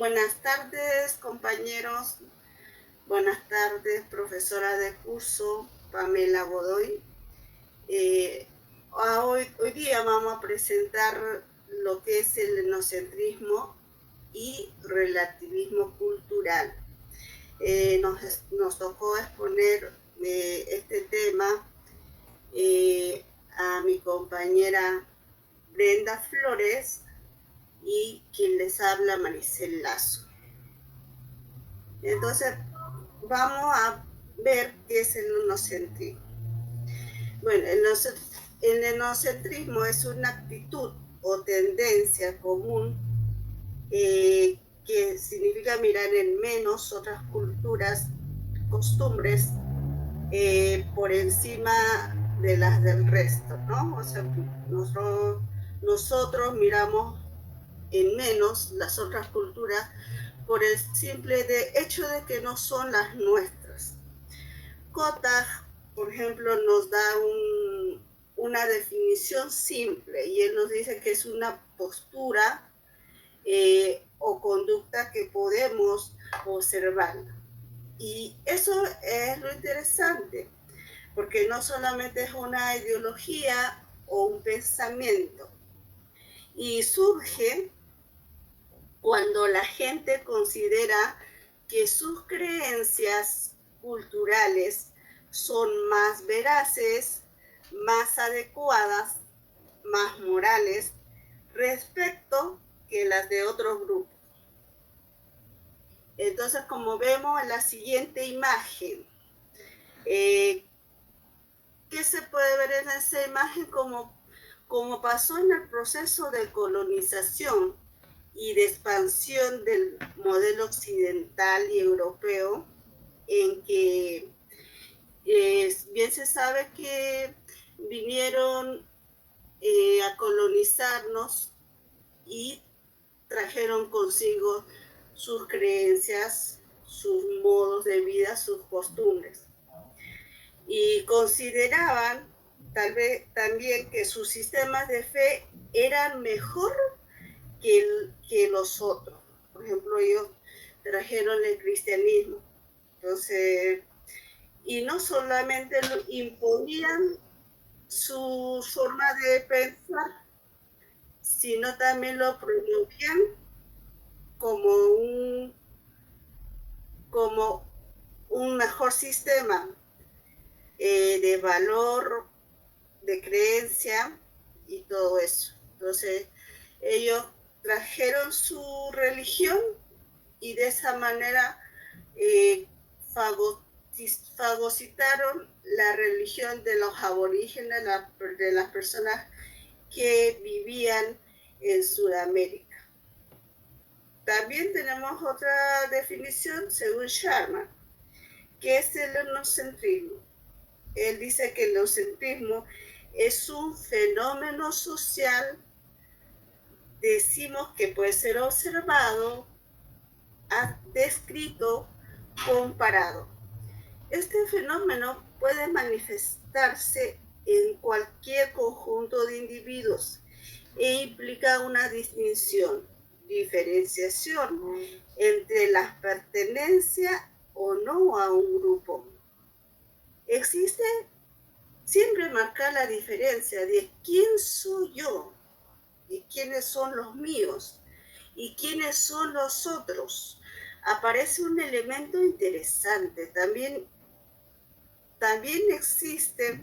Buenas tardes, compañeros. Buenas tardes, profesora de curso Pamela Godoy. Hoy día vamos a presentar lo que es el etnocentrismo y relativismo cultural. Nos tocó exponer este tema a mi compañera Brenda Flores y quien les habla, Maricel Lazo. Entonces, vamos a ver qué es el etnocentrismo. Bueno, el etnocentrismo es una actitud o tendencia común que significa mirar en menos otras culturas, costumbres, por encima de las del resto, ¿no? O sea, nosotros miramos en menos las otras culturas por el simple hecho de que no son las nuestras. Cotag, por ejemplo, nos da una definición simple y él nos dice que es una postura o conducta que podemos observar. Y eso es lo interesante, porque no solamente es una ideología o un pensamiento, y surge cuando la gente considera que sus creencias culturales son más veraces, más adecuadas, más morales respecto que las de otros grupos. Entonces, como vemos en la siguiente imagen, ¿qué se puede ver en esa imagen? Como pasó en el proceso de colonización y de expansión del modelo occidental y europeo, en que bien se sabe que vinieron a colonizarnos y trajeron consigo sus creencias, sus modos de vida, sus costumbres. Y consideraban tal vez también que sus sistemas de fe eran mejor que los otros. Por ejemplo, ellos trajeron el cristianismo. Entonces, y no solamente lo imponían su forma de pensar, sino también lo promovían como como un mejor sistema de valor, de creencia y todo eso. Entonces, ellos trajeron su religión y de esa manera fagocitaron la religión de los aborígenes, de las personas que vivían en Sudamérica. También tenemos otra definición según Sharma, que es el etnocentrismo. Él dice que el etnocentrismo es un fenómeno social, decimos que puede ser observado, descrito, comparado. Este fenómeno puede manifestarse en cualquier conjunto de individuos e implica una diferenciación entre la pertenencia o no a un grupo. Existe siempre marcar la diferencia de quién soy yo y quiénes son los míos y quiénes son los otros. Aparece un elemento interesante. También existe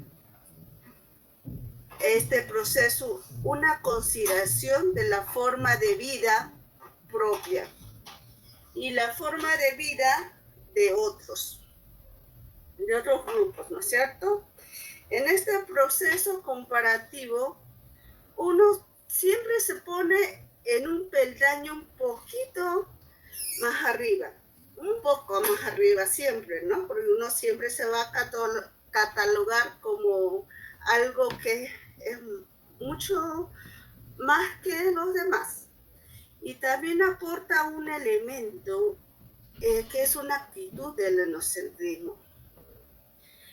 este proceso una consideración de la forma de vida propia y la forma de vida de otros grupos, ¿no es cierto? En este proceso comparativo, uno siempre se pone en un peldaño un poquito más arriba, un poco más arriba siempre, ¿no? Porque uno siempre se va a catalogar como algo que es mucho más que los demás. Y también aporta un elemento que es una actitud del etnocentrismo.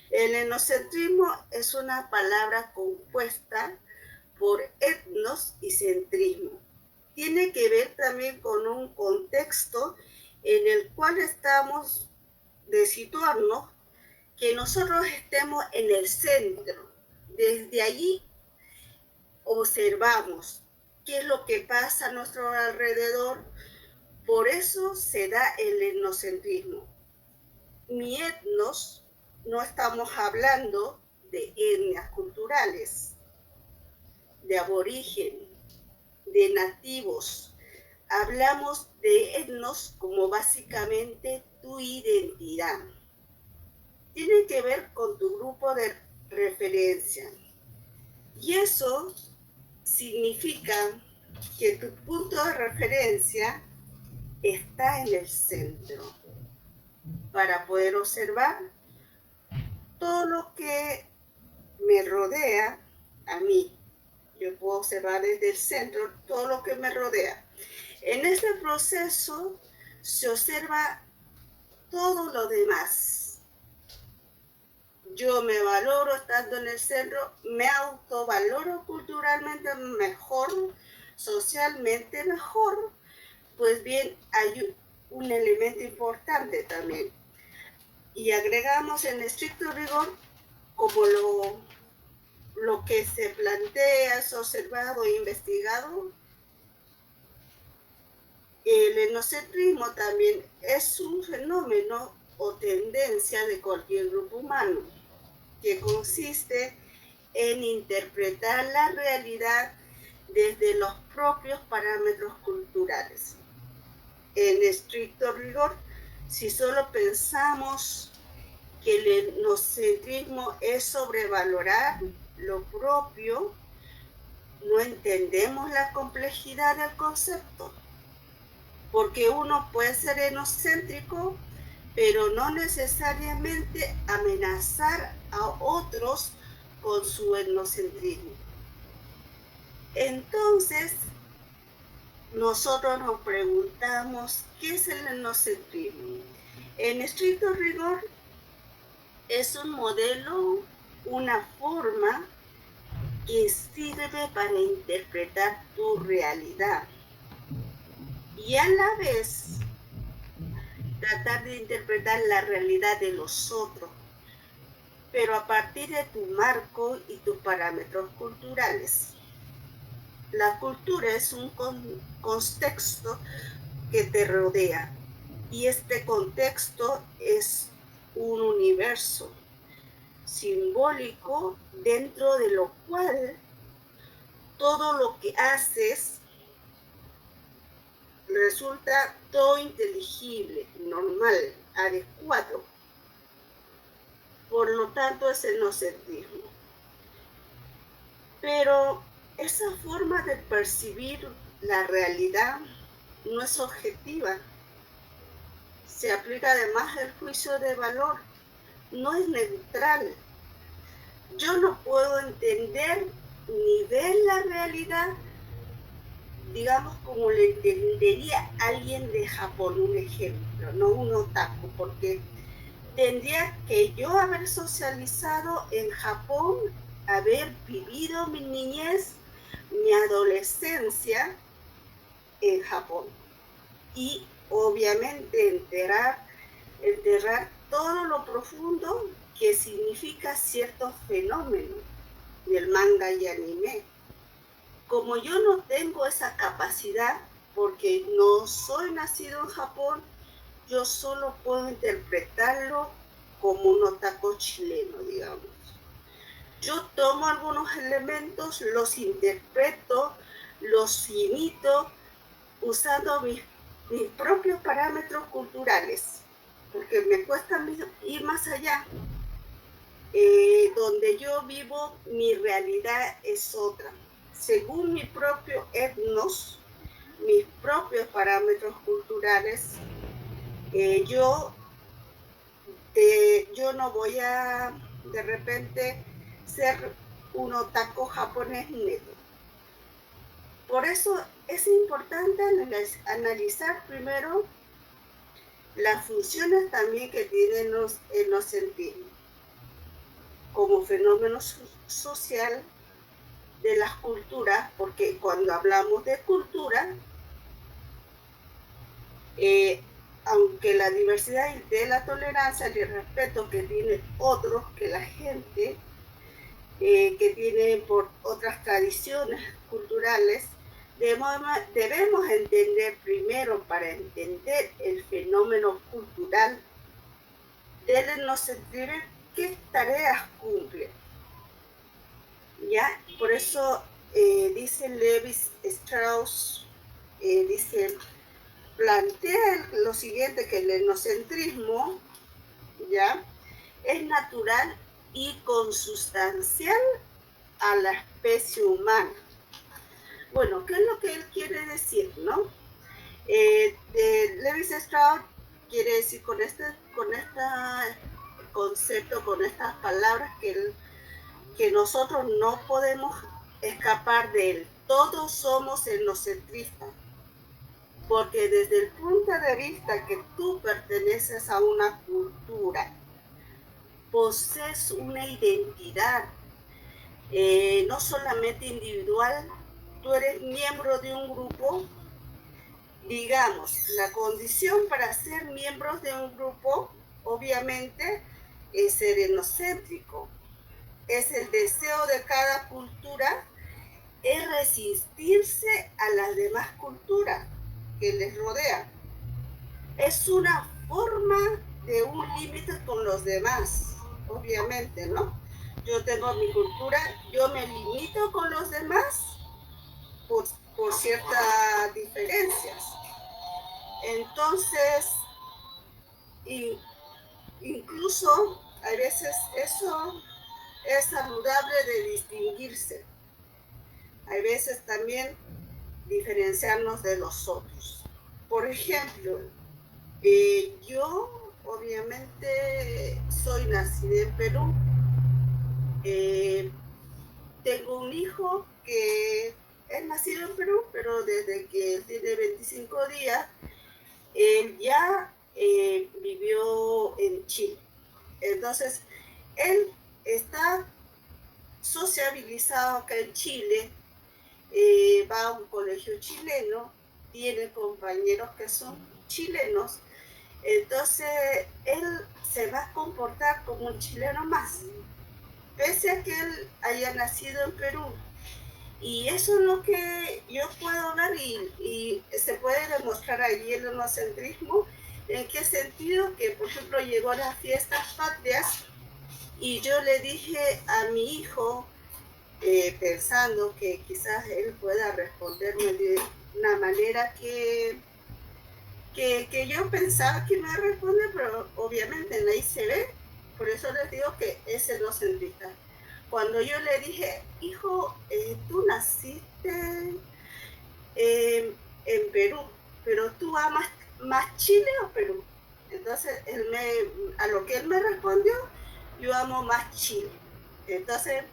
El etnocentrismo es una palabra compuesta por etnos y centrismo. tiene que ver también con un contexto en el cual estamos de situarnos, que nosotros estemos en el centro. Desde allí observamos qué es lo que pasa a nuestro alrededor. Por eso se da el etnocentrismo. Mi etnos, no estamos hablando de etnias culturales, de aborigen, de nativos. Hablamos de etnos como básicamente tu identidad. Tiene que ver con tu grupo de referencia. Y eso significa que tu punto de referencia está en el centro para poder observar todo lo que me rodea a mí. Yo puedo observar desde el centro todo lo que me rodea. En este proceso se observa todo lo demás. Yo me valoro estando en el centro, me autovaloro culturalmente mejor, socialmente mejor. Pues bien, hay un elemento importante también. Y agregamos en estricto rigor, como lo que se plantea, es observado e investigado, el etnocentrismo también es un fenómeno o tendencia de cualquier grupo humano que consiste en interpretar la realidad desde los propios parámetros culturales. En estricto rigor, si solo pensamos que el etnocentrismo es sobrevalorar lo propio, no entendemos la complejidad del concepto. Porque uno puede ser etnocéntrico, pero no necesariamente amenazar a otros con su etnocentrismo. Entonces, nosotros nos preguntamos, ¿qué es el etnocentrismo? En estricto rigor, es un modelo, una forma que sirve para interpretar tu realidad y a la vez tratar de interpretar la realidad de los otros, pero a partir de tu marco y tus parámetros culturales. La cultura es un contexto que te rodea y este contexto es un universo simbólico dentro de lo cual todo lo que haces resulta todo inteligible, normal, adecuado. Por lo tanto, es etnocentrismo. Pero esa forma de percibir la realidad no es objetiva. Se aplica además el juicio de valor. No es neutral. Yo no puedo entender ni ver la realidad, digamos, como le entendería alguien de Japón, un ejemplo, no un otaku, porque tendría que yo haber socializado en Japón, haber vivido mi niñez, mi adolescencia en Japón y obviamente enterrar todo lo profundo que significa ciertos fenómenos del manga y anime. Como yo no tengo esa capacidad, porque no soy nacido en Japón, yo solo puedo interpretarlo como un otaku chileno, digamos. Yo tomo algunos elementos, los interpreto, los imito, usando mis propios parámetros culturales, porque me cuesta ir más allá. Donde yo vivo, mi realidad es otra. Según mi propio etnos, mis propios parámetros culturales, yo no voy a de repente ser un otaku japonés neto. Por eso es importante analizar primero las funciones también que tienen los etnocentrismos como fenómeno social, de las cultura, porque cuando hablamos de cultura, aunque la diversidad de la tolerancia y el respeto que tiene otros que la gente, que tiene por otras tradiciones culturales, debemos entender primero, para entender el fenómeno cultural del etnocentrismo, qué tareas cumple. ¿Ya? Por eso dice Levi Strauss, dice, plantea lo siguiente, que el etnocentrismo, ¿ya?, es natural y consustancial a la especie humana. Bueno, ¿qué es lo que él quiere decir, no? Levi Strauss quiere decir con este concepto, con estas palabras, que nosotros no podemos escapar de él. Todos somos etnocentristas, porque desde el punto de vista que tú perteneces a una cultura, posees una identidad, no solamente individual, tú eres miembro de un grupo. Digamos, la condición para ser miembros de un grupo, obviamente, es ser etnocéntrico. Es el deseo de cada cultura, es resistirse a las demás culturas que les rodean. Es una forma de un límite con los demás, obviamente, ¿no? Yo tengo mi cultura, yo me limito con los demás por ciertas diferencias. Entonces, incluso a veces eso es saludable de distinguirse. Hay veces también diferenciarnos de los otros. Por ejemplo, yo obviamente soy nacida en Perú. Tengo un hijo que es nacido en Perú, pero desde que tiene 25 días, él ya vivió en Chile. Entonces, él está sociabilizado acá en Chile, va a un colegio chileno, tiene compañeros que son chilenos, entonces él se va a comportar como un chileno más, pese a que él haya nacido en Perú. Y eso es lo que yo puedo ver, y se puede demostrar allí el etnocentrismo. ¿En qué sentido? Que, por ejemplo, llegó a las fiestas patrias y yo le dije a mi hijo, pensando que quizás él pueda responderme de una manera que yo pensaba que me responde, pero obviamente nadie se ve. Por eso les digo que es etnocentrista. Cuando yo le dije, hijo, tú naciste en Perú, pero tú amas más Chile o Perú. Entonces, a lo que él me respondió, yo amo más Chile. Entonces,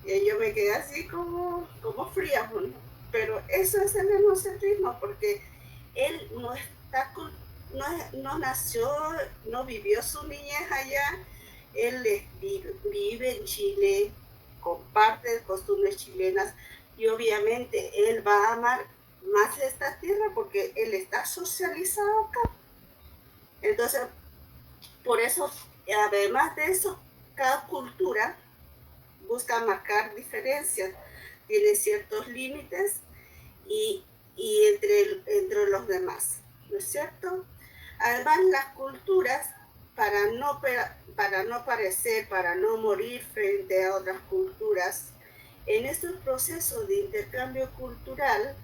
yo me quedé así como fría, ¿no? Pero eso es el etnocentrismo, porque él no nació, no vivió su niñez allá. Él vive en Chile, comparte costumbres chilenas, y obviamente él va a amar más esta tierra porque él está socializado acá. Entonces, por eso, además de eso, cada cultura busca marcar diferencias, tiene ciertos límites y entre los demás, ¿no es cierto? Además, las culturas, para no parecer, para no morir frente a otras culturas, en estos procesos de intercambio cultural,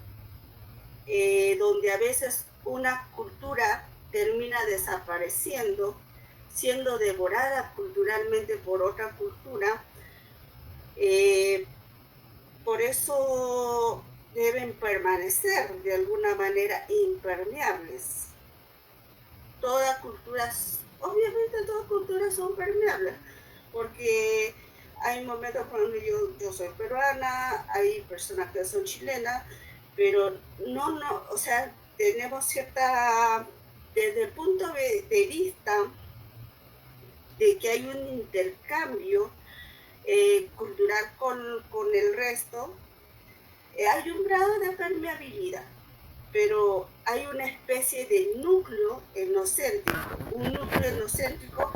donde a veces una cultura termina desapareciendo, siendo devorada culturalmente por otra cultura, por eso deben permanecer de alguna manera impermeables. Obviamente todas culturas son permeables, porque hay momentos cuando yo soy peruana, hay personas que son chilenas, pero o sea, tenemos desde el punto de vista de que hay un intercambio cultural con el resto, hay un grado de permeabilidad, pero hay una especie de núcleo enocéntrico. Un núcleo enocéntrico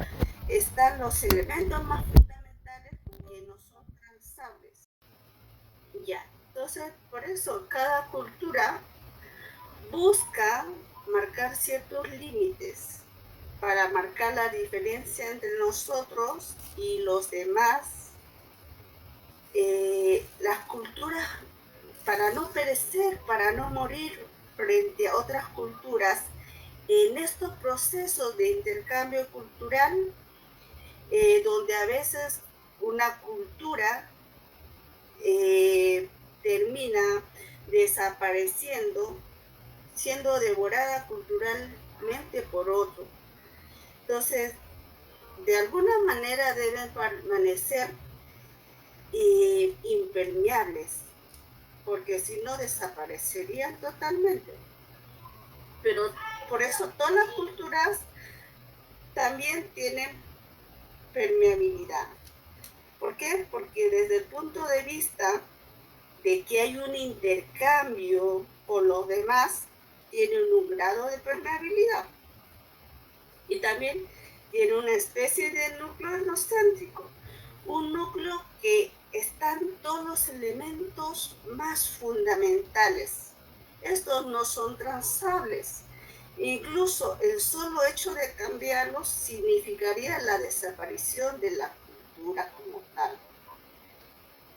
están los elementos más fundamentales que no son transables. Ya, entonces por eso cada cultura busca marcar ciertos límites para marcar la diferencia entre nosotros y los demás. Las culturas, para no perecer, para no morir frente a otras culturas, en estos procesos de intercambio cultural, donde a veces una cultura termina desapareciendo, siendo devorada culturalmente por otro. Entonces, de alguna manera deben permanecer impermeables, porque si no desaparecerían totalmente. Pero por eso todas las culturas también tienen permeabilidad. ¿Por qué? Porque desde el punto de vista de que hay un intercambio con los demás, tienen un grado de permeabilidad. Y también tiene una especie de núcleo enocéntrico, un núcleo que están todos los elementos más fundamentales. Estos no son transables. Incluso el solo hecho de cambiarlos significaría la desaparición de la cultura como tal.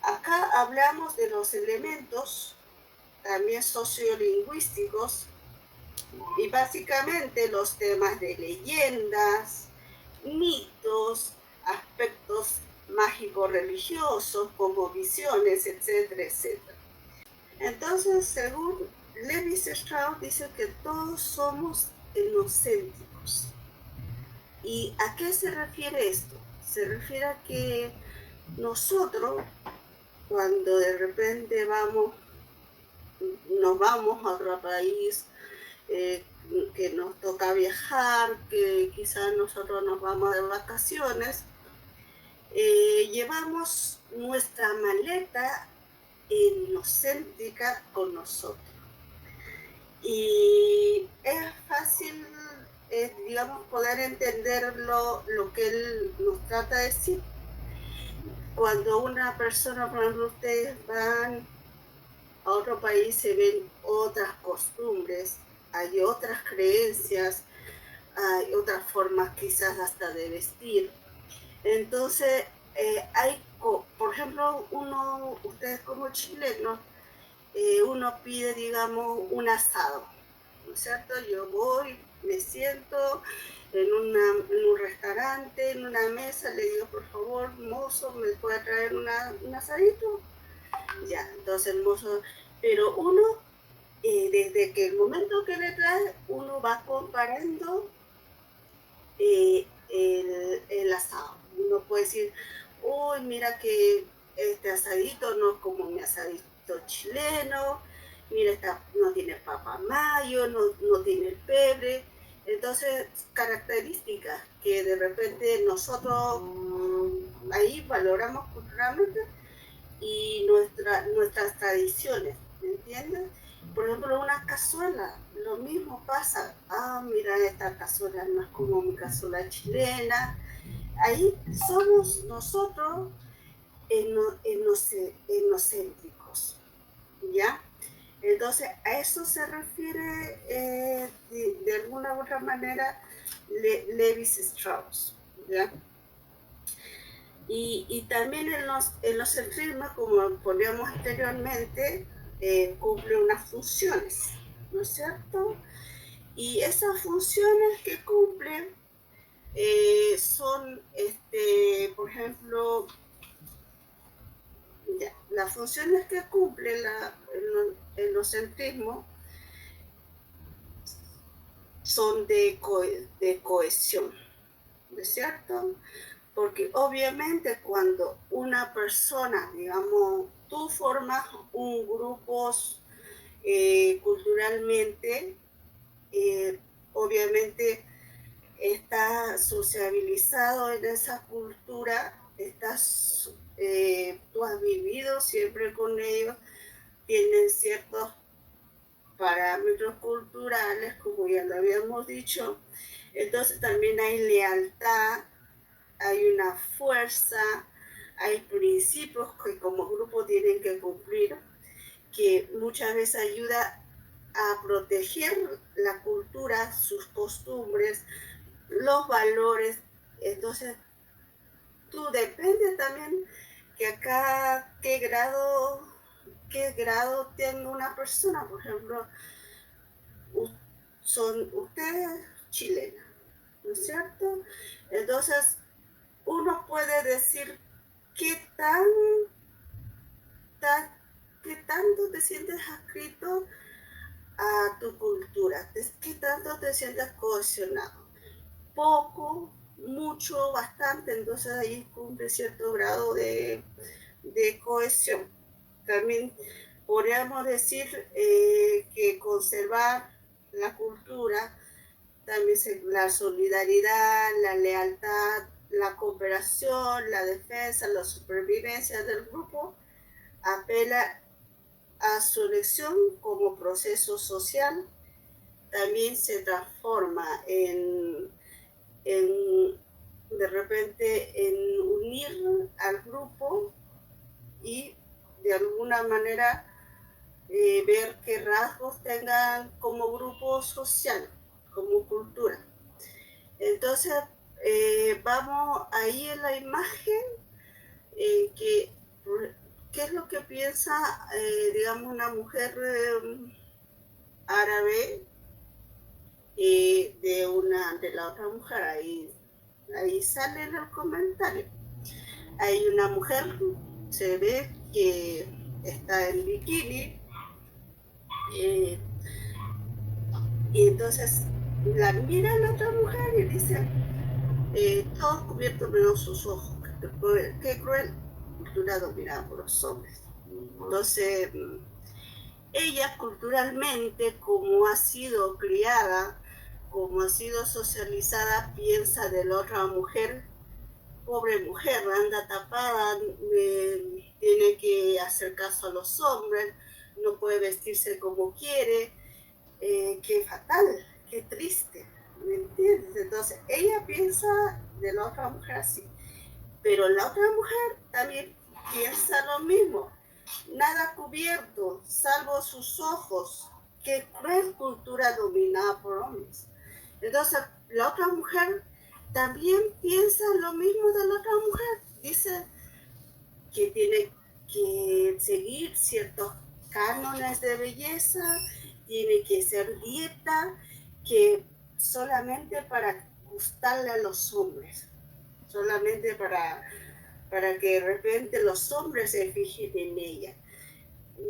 Acá hablamos de los elementos también sociolingüísticos y básicamente los temas de leyendas, mitos, aspectos mágicos religiosos como visiones, etcétera, etcétera. Entonces, según Levi Strauss, dice que todos somos enocéntricos. ¿Y a qué se refiere esto? Se refiere a que nosotros, cuando de repente nos vamos a otro país, que nos toca viajar, que quizás nosotros nos vamos de vacaciones, llevamos nuestra maleta enocéntrica con nosotros. Y es fácil, digamos, poder entender lo que él nos trata de decir. Cuando una persona, por ejemplo, ustedes van a otro país, se ven otras costumbres, hay otras creencias, hay otras formas quizás hasta de vestir. Entonces, por ejemplo, ustedes como chilenos, uno pide, digamos, un asado, ¿no es cierto? Yo voy, me siento en un restaurante, en una mesa, le digo, por favor, mozo, ¿me puede traer un asadito? Ya, entonces el mozo, pero uno, desde que el momento que le trae, uno va comparando el asado. Uno puede decir, uy, mira que este asadito no es como mi asadito chileno, mira, no tiene papa mayo, no tiene pebre. Entonces, características que de repente nosotros ahí valoramos culturalmente y nuestras tradiciones, ¿me entiendes? Por ejemplo, una cazuela, lo mismo pasa. Ah, mira, esta cazuela no es como mi cazuela chilena. Ahí somos nosotros enocéntricos, ¿ya? Entonces, a eso se refiere de alguna u otra manera Levi Strauss, ¿ya? Y también en los centrismos, como poníamos anteriormente, cumple unas funciones, ¿no es cierto? Y esas funciones que cumplen son, por ejemplo, ya, las funciones que cumple el enocentrismo son de cohesión, ¿no es cierto? Porque obviamente cuando una persona, digamos, tú formas un grupo culturalmente, obviamente está sociabilizado en esa cultura, tú has vivido siempre con ellos, tienen ciertos parámetros culturales, como ya lo habíamos dicho. Entonces también hay lealtad, hay una fuerza, hay principios que como grupo tienen que cumplir, que muchas veces ayuda a proteger la cultura, sus costumbres, los valores. Entonces, tú depende también que acá qué grado tenga una persona. Por ejemplo, son ustedes chilenas, ¿no es cierto? Entonces, uno puede decir qué qué tanto te sientes adscrito a tu cultura, qué tanto te sientes cohesionado. Poco, mucho, bastante, entonces ahí cumple cierto grado de cohesión. También podríamos decir que conservar la cultura, también la solidaridad, la lealtad, la cooperación, la defensa, la supervivencia del grupo, apela a su elección como proceso social, también se transforma en de repente en unir al grupo y de alguna manera ver qué rasgos tengan como grupo social, como cultura. Entonces, vamos ahí en la imagen, que, qué es lo que piensa, digamos, una mujer árabe de la otra mujer. Ahí sale en el comentario. Hay una mujer, se ve que está en bikini, eh, y entonces la mira a la otra mujer y dice, todo cubierto menos sus ojos, qué cruel cultura dominada por los hombres. Entonces, ella culturalmente, como ha sido criada, como ha sido socializada, piensa de la otra mujer, pobre mujer, anda tapada, tiene que hacer caso a los hombres, no puede vestirse como quiere, qué fatal, qué triste, ¿me entiendes? Entonces, ella piensa de la otra mujer así, pero la otra mujer también piensa lo mismo, nada cubierto, salvo sus ojos, qué cruel cultura dominada por hombres. Entonces, la otra mujer también piensa lo mismo de la otra mujer. Dice que tiene que seguir ciertos cánones de belleza, tiene que hacer dieta, que solamente para gustarle a los hombres, solamente para que de repente los hombres se fijen en ella.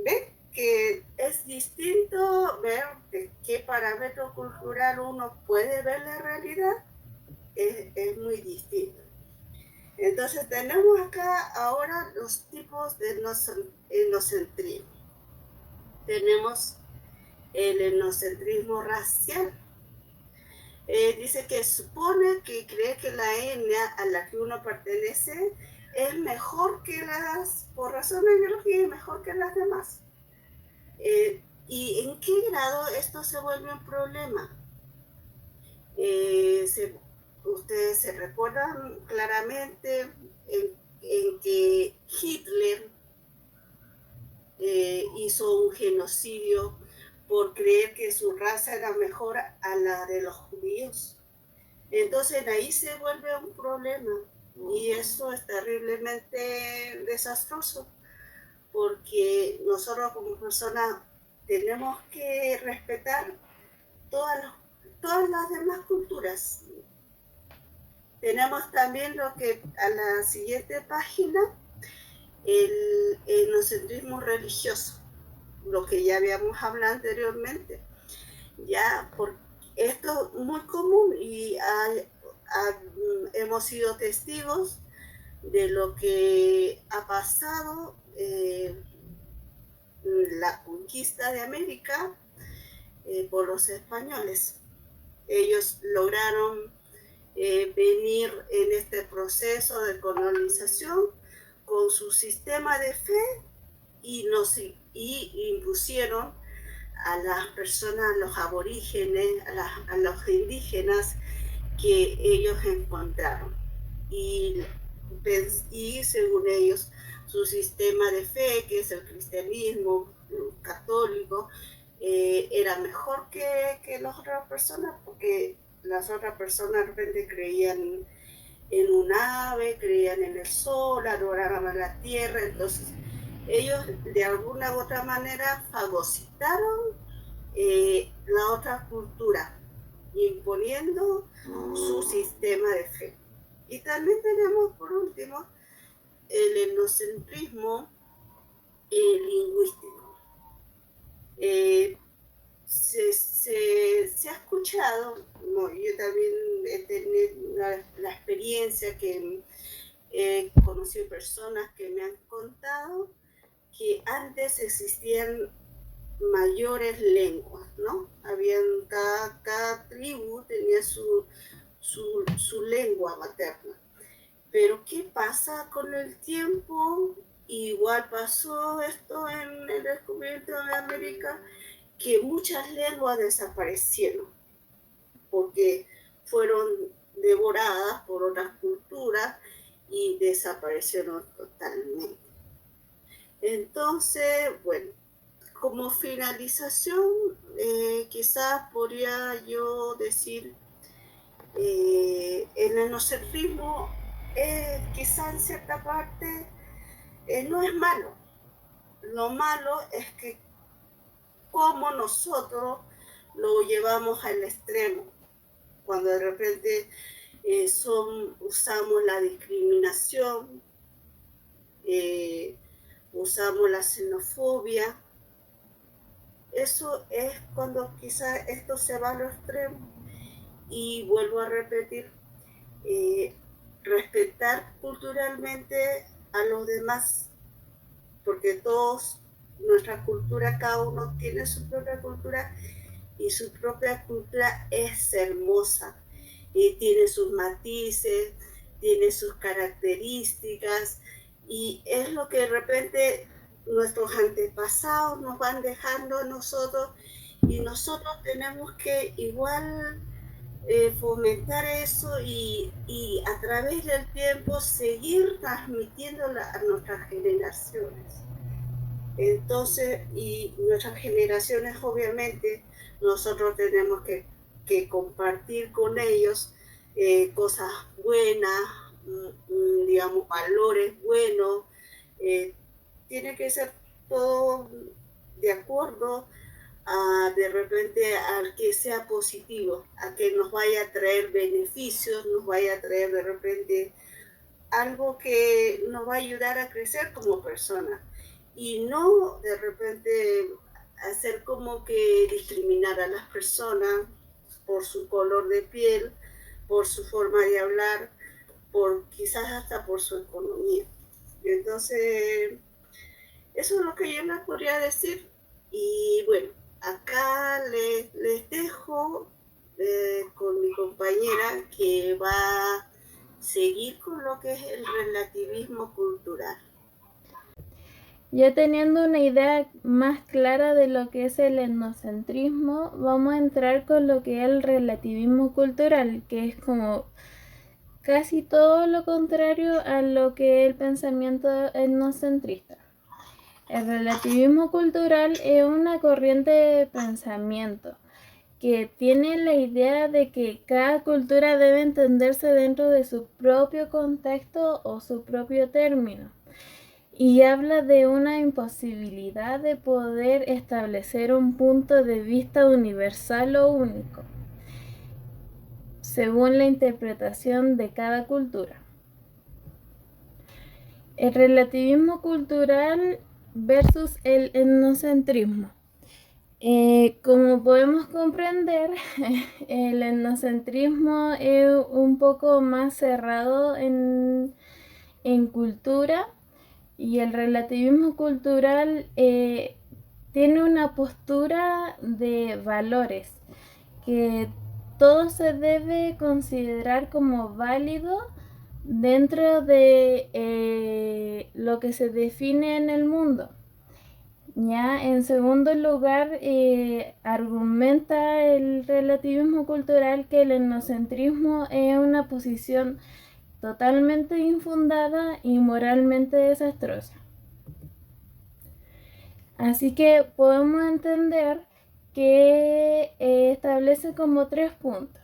¿Ves? Que es distinto ver de qué parámetro cultural uno puede ver la realidad, es muy distinto. Entonces tenemos acá ahora los tipos de etnocentrismo. Tenemos el etnocentrismo racial. Dice que supone que cree que la etnia a la que uno pertenece es mejor que por razones biológicas, mejor que las demás. ¿Y en qué grado esto se vuelve un problema? Ustedes se recuerdan claramente en que Hitler hizo un genocidio por creer que su raza era mejor a la de los judíos. Entonces ahí se vuelve un problema y eso es terriblemente desastroso, porque nosotros como personas tenemos que respetar todas las demás culturas. Tenemos también lo que a la siguiente página, el etnocentrismo religioso, lo que ya habíamos hablado anteriormente. Ya, esto es muy común y hemos sido testigos de lo que ha pasado, la conquista de América por los españoles. Ellos lograron venir en este proceso de colonización con su sistema de fe y impusieron a las personas, los aborígenes, a los indígenas que ellos encontraron. Y según ellos, su sistema de fe, que es el cristianismo católico, era mejor que las otras personas, porque las otras personas de repente creían en un ave, creían en el sol, adoraban la tierra. Entonces ellos de alguna u otra manera fagocitaron la otra cultura, imponiendo su sistema de fe. Y también tenemos, por último, el etnocentrismo lingüístico. Se ha escuchado, yo también he tenido la experiencia que he conocido personas que me han contado que antes existían mayores lenguas, ¿no? Cada tribu tenía su lengua materna. Pero ¿qué pasa con el tiempo? Igual pasó esto en el descubrimiento de América, que muchas lenguas desaparecieron porque fueron devoradas por otras culturas y desaparecieron totalmente. Entonces, bueno, como finalización, quizás podría yo decir, el etnocentrismo quizás en cierta parte no es malo. Lo malo es que como nosotros lo llevamos al extremo, cuando de repente usamos la discriminación, usamos la xenofobia. Eso es cuando quizás esto se va a lo extremo. Y vuelvo a repetir, respetar culturalmente a los demás, porque todos, nuestra cultura, cada uno tiene su propia cultura y su propia cultura es hermosa y tiene sus matices, tiene sus características y es lo que de repente nuestros antepasados nos van dejando a nosotros y nosotros tenemos que igual fomentar eso y a través del tiempo seguir transmitiéndola a nuestras generaciones. Entonces, y nuestras generaciones obviamente nosotros tenemos que compartir con ellos cosas buenas, digamos, valores buenos. Tiene que ser todo de acuerdo de repente al que sea positivo, a que nos vaya a traer beneficios, nos vaya a traer de repente algo que nos va a ayudar a crecer como persona y no de repente hacer como que discriminar a las personas por su color de piel, por su forma de hablar, por quizás hasta por su economía. Entonces, eso es lo que yo les podría decir. Y bueno, acá les dejo con mi compañera que va a seguir con lo que es el relativismo cultural. Ya teniendo una idea más clara de lo que es el etnocentrismo, vamos a entrar con lo que es el relativismo cultural, que es como casi todo lo contrario a lo que es el pensamiento etnocentrista. El relativismo cultural es una corriente de pensamiento que tiene la idea de que cada cultura debe entenderse dentro de su propio contexto o su propio término. Y habla de una imposibilidad de poder establecer un punto de vista universal o único, según la interpretación de cada cultura. El relativismo cultural versus el etnocentrismo. Como podemos comprender, el etnocentrismo es un poco más cerrado en cultura. Y el relativismo cultural tiene una postura de valores, que todo se debe considerar como válido dentro de lo que se define en el mundo. Ya, en segundo lugar, argumenta el relativismo cultural que el etnocentrismo es una posición totalmente infundada y moralmente desastrosa. Así que podemos entender que establece como 3 puntos.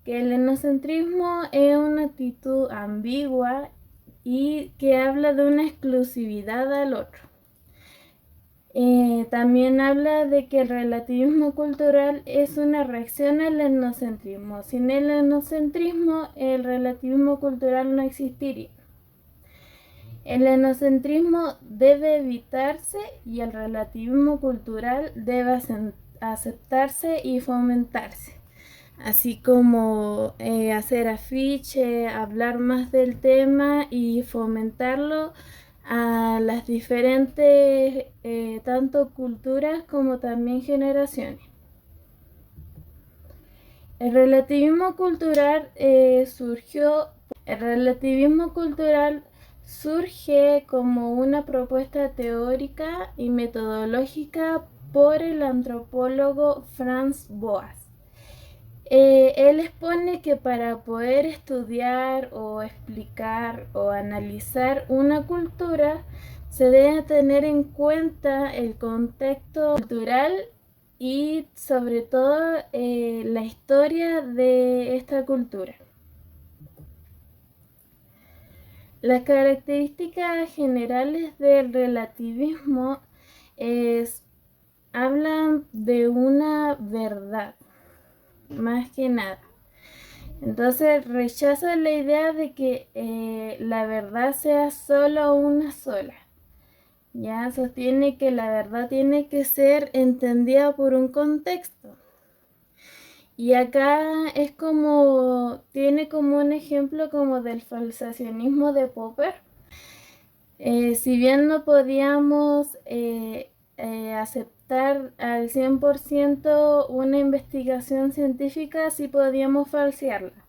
Que el etnocentrismo es una actitud ambigua y que habla de una exclusividad al otro. También habla de que el relativismo cultural es una reacción al etnocentrismo. Sin el etnocentrismo, el relativismo cultural no existiría. El etnocentrismo debe evitarse y el relativismo cultural debe aceptarse y fomentarse. Así como hacer afiche, hablar más del tema y fomentarlo a las diferentes tanto culturas como también generaciones. El relativismo cultural surge como una propuesta teórica y metodológica por el antropólogo Franz Boas. Él expone que para poder estudiar o explicar o analizar una cultura se debe tener en cuenta el contexto cultural y sobre todo la historia de esta cultura. Las características generales del relativismo hablan de una verdad, más que nada. Entonces rechaza la idea de que la verdad sea solo una sola. Ya sostiene que la verdad tiene que ser entendida por un contexto. Y acá es como, tiene como un ejemplo como del falsacionismo de Popper. Si bien no podíamos aceptar al 100% una investigación científica, sí podíamos falsearla.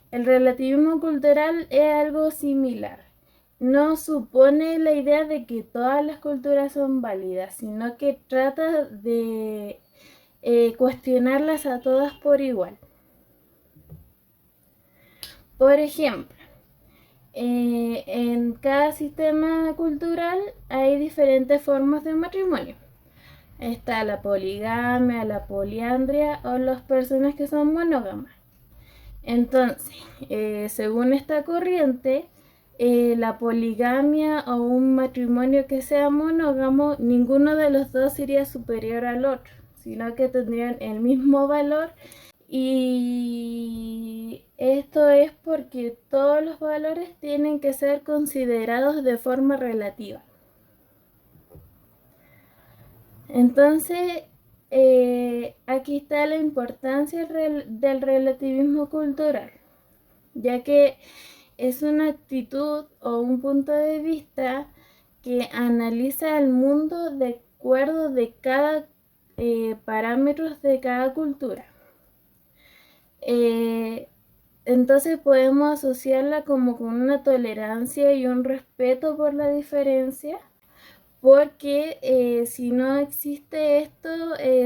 El relativismo cultural es algo similar. No supone la idea de que todas las culturas son válidas, sino que trata de cuestionarlas a todas por igual. Por ejemplo, en cada sistema cultural hay diferentes formas de matrimonio. Está la poligamia, la poliandria o las personas que son monógamas. Entonces, según esta corriente, la poligamia o un matrimonio que sea monógamo, ninguno de los dos sería superior al otro, sino que tendrían el mismo valor. Y esto es porque todos los valores tienen que ser considerados de forma relativa. Entonces, aquí está la importancia del relativismo cultural, ya que es una actitud o un punto de vista que analiza el mundo de acuerdo de cada parámetros de cada cultura. Entonces podemos asociarla como con una tolerancia y un respeto por la diferencia, porque si no existe esto,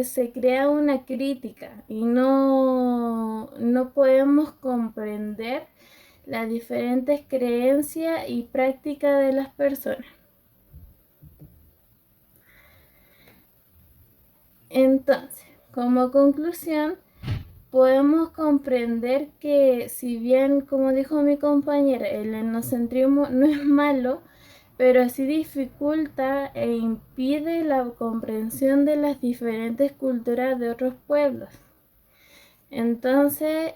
se crea una crítica y no podemos comprender las diferentes creencias y prácticas de las personas. Entonces, como conclusión, podemos comprender que si bien, como dijo mi compañera, el etnocentrismo no es malo, pero sí dificulta e impide la comprensión de las diferentes culturas de otros pueblos. Entonces,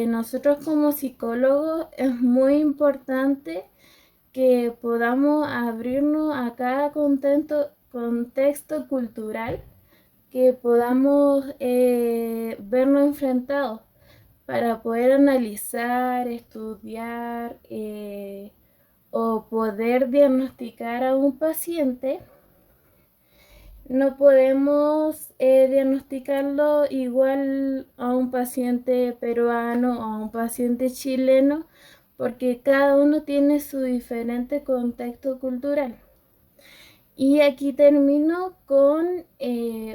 nosotros como psicólogos es muy importante que podamos abrirnos a cada contexto cultural, que podamos vernos enfrentados para poder analizar, estudiar o poder diagnosticar a un paciente. No podemos diagnosticarlo igual a un paciente peruano o a un paciente chileno, porque cada uno tiene su diferente contexto cultural. Y aquí termino con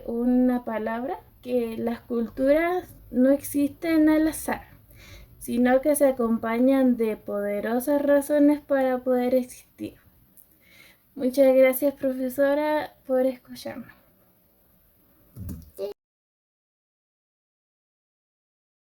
una palabra, que las culturas no existen al azar, sino que se acompañan de poderosas razones para poder existir. Muchas gracias, profesora, por escucharme.